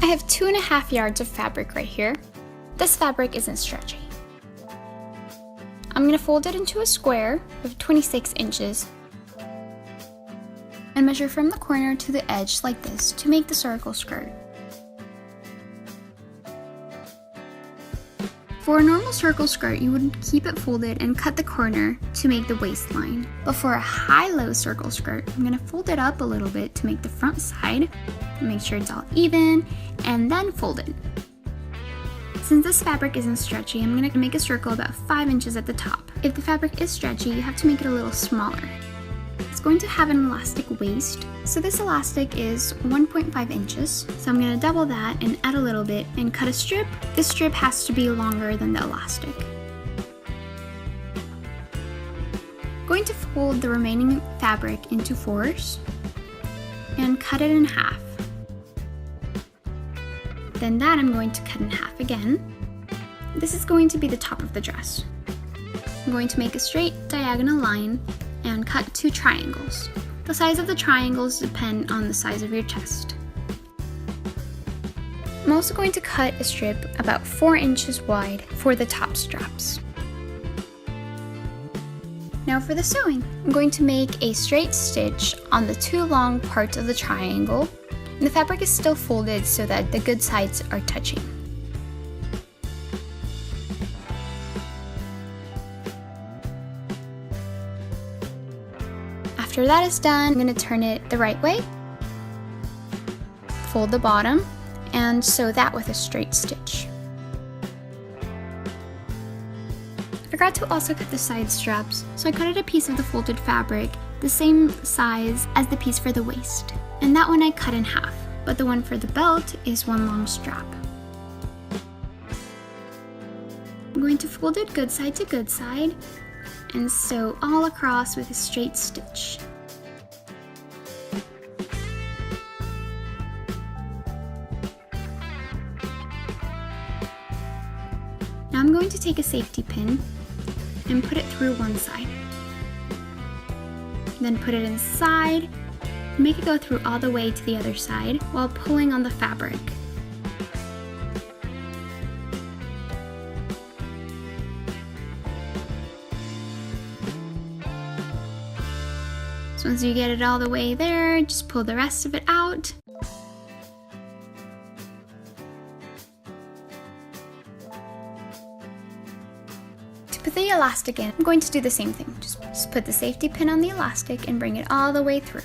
I have 2.5 yards of fabric right here. This fabric isn't stretchy. I'm going to fold it into a square of 26 inches and measure from the corner to the edge like this to make the circle skirt. For a normal circle skirt, you would keep it folded and cut the corner to make the waistline. But for a high-low circle skirt, I'm going to fold it up a little bit to make the front side, make sure it's all even, and then fold it. Since this fabric isn't stretchy, I'm going to make a circle about 5 inches at the top. If the fabric is stretchy, you have to make it a little smaller. It's going to have an elastic waist, so this elastic is 1.5 inches. So I'm going to double that and add a little bit and cut a strip. This strip has to be longer than the elastic. I'm going to fold the remaining fabric into 4s and cut it in half. Then that I'm going to cut in half again. This is going to be the top of the dress. I'm going to make a straight diagonal line and cut 2 triangles. The size of the triangles depend on the size of your chest. I'm also going to cut a strip about 4 inches wide for the top straps. Now for the sewing. I'm going to make a straight stitch on the 2 long parts of the triangle, and the fabric is still folded so that the good sides are touching. After that is done, I'm going to turn it the right way, fold the bottom, and sew that with a straight stitch. I forgot to also cut the side straps, so I cut a piece of the folded fabric the same size as the piece for the waist. And that one I cut in half, but the one for the belt is 1 long strap. I'm going to fold it good side to good side and sew all across with a straight stitch. Now I'm going to take a safety pin and put it through one side. Then put it inside, make it go through all the way to the other side while pulling on the fabric. So once you get it all the way there, just pull the rest of it out. To put the elastic in, I'm going to do the same thing. Just put the safety pin on the elastic and bring it all the way through.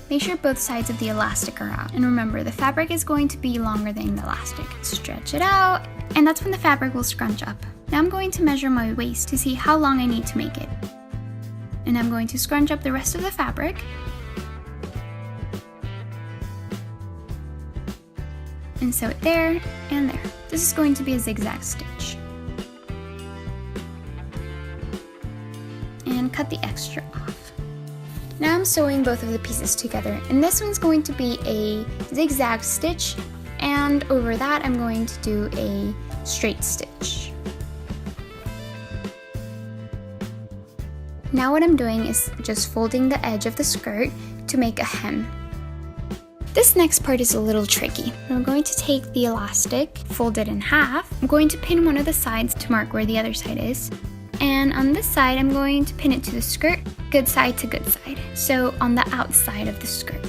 Make sure both sides of the elastic are out. And remember, the fabric is going to be longer than the elastic. Stretch it out, and that's when the fabric will scrunch up. Now I'm going to measure my waist to see how long I need to make it. And I'm going to scrunch up the rest of the fabric. And sew it there and there. This is going to be a zigzag stitch. And cut the extra off. Now I'm sewing both of the pieces together, and this one's going to be a zigzag stitch, and over that I'm going to do a straight stitch. Now what I'm doing is just folding the edge of the skirt to make a hem. This next part is a little tricky. I'm going to take the elastic, fold it in half. I'm going to pin one of the sides to mark where the other side is. And on this side, I'm going to pin it to the skirt, good side to good side. So on the outside of the skirt.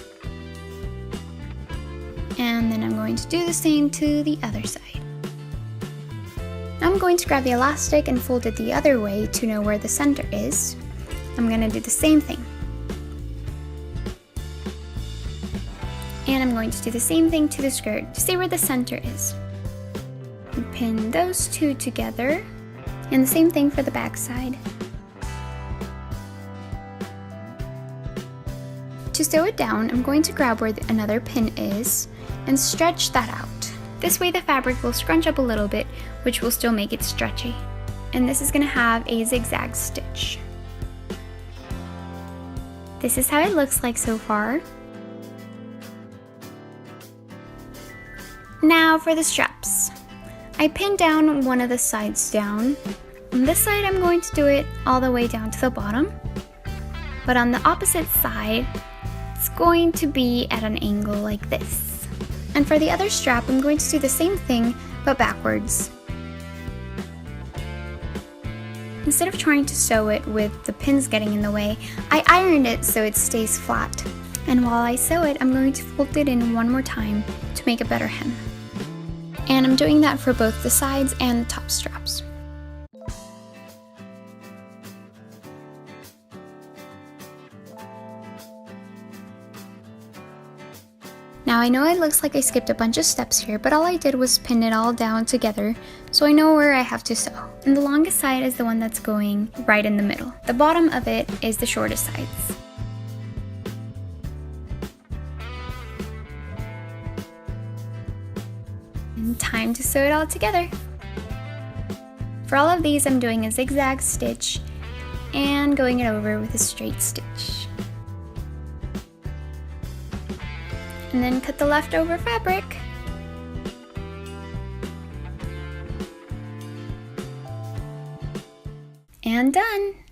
And then I'm going to do the same to the other side. Now I'm going to grab the elastic and fold it the other way to know where the center is. I'm going to do the same thing. And I'm going to do the same thing to the skirt to see where the center is. And pin those two together. And the same thing for the back side. To sew it down, I'm going to grab where another pin is and stretch that out. This way the fabric will scrunch up a little bit, which will still make it stretchy. And this is going to have a zigzag stitch. This is how it looks like so far. Now for the straps. I pinned down one of the sides down On this side, I'm going to do it all the way down to the bottom, but on the opposite side, it's going to be at an angle like this. And for the other strap, I'm going to do the same thing, but backwards. Instead of trying to sew it with the pins getting in the way, I ironed it so it stays flat. And while I sew it, I'm going to fold it in one more time to make a better hem. And I'm doing that for both the sides and the top straps. Now I know it looks like I skipped a bunch of steps here, but all I did was pin it all down together so I know where I have to sew. And the longest side is the one that's going right in the middle. The bottom of it is the shortest sides. And time to sew it all together. For all of these, I'm doing a zigzag stitch and going it over with a straight stitch. And then cut the leftover fabric. And done!